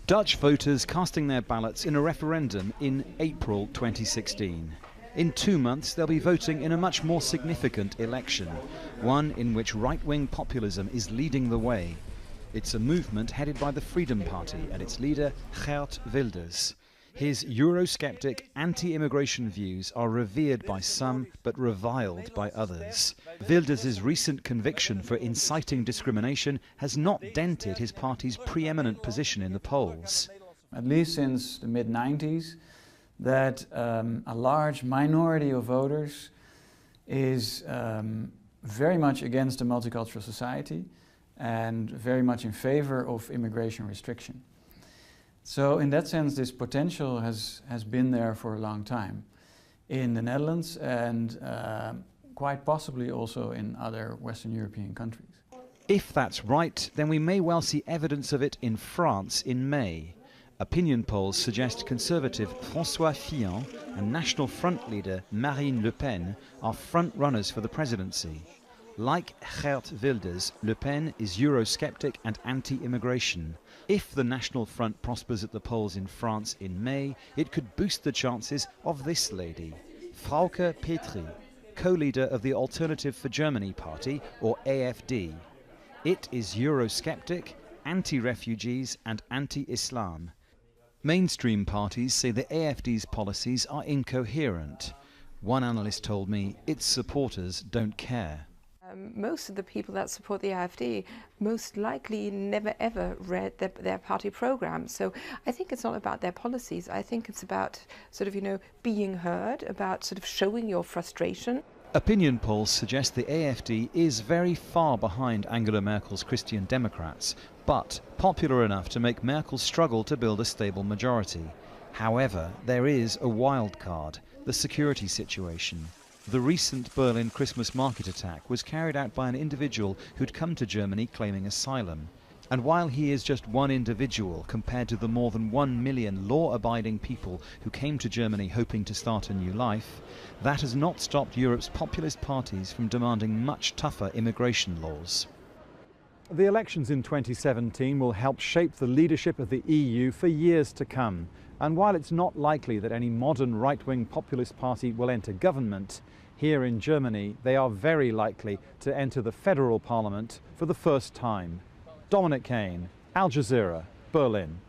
Dutch voters casting their ballots in a referendum in April 2016. In 2 months, they'll be voting in a much more significant election, one in which right-wing populism is leading the way. It's a movement headed by the Freedom Party and its leader, Geert Wilders. His Eurosceptic, anti-immigration views are revered by some, but reviled by others. Wilders' recent conviction for inciting discrimination has not dented his party's preeminent position in the polls. At least since the mid-90s, that a large minority of voters is very much against a multicultural society and very much in favor of immigration restriction. So in that sense, this potential has been there for a long time in the Netherlands and quite possibly also in other Western European countries. If that's right, then we may well see evidence of it in France in May. Opinion polls suggest Conservative François Fillon and National Front leader Marine Le Pen are front-runners for the presidency. Like Geert Wilders, Le Pen is Eurosceptic and anti-immigration. If the National Front prospers at the polls in France in May, it could boost the chances of this lady, Frauke Petry, co-leader of the Alternative for Germany party, or AFD. It is Eurosceptic, anti-refugees and anti-Islam. Mainstream parties say the AFD's policies are incoherent. One analyst told me its supporters don't care. Most of the people that support the AfD most likely never ever read their party program. So I think it's not about their policies. I think it's about sort of, being heard, about sort of showing your frustration. Opinion polls suggest the AFD is very far behind Angela Merkel's Christian Democrats, but popular enough to make Merkel struggle to build a stable majority. However, there is a wild card, the security situation. The recent Berlin Christmas market attack was carried out by an individual who'd come to Germany claiming asylum. And while he is just one individual compared to the more than 1 million law-abiding people who came to Germany hoping to start a new life, that has not stopped Europe's populist parties from demanding much tougher immigration laws. The elections in 2017 will help shape the leadership of the EU for years to come. And while it's not likely that any modern right-wing populist party will enter government, here in Germany they are very likely to enter the federal parliament for the first time. Dominic Kane, Al Jazeera, Berlin.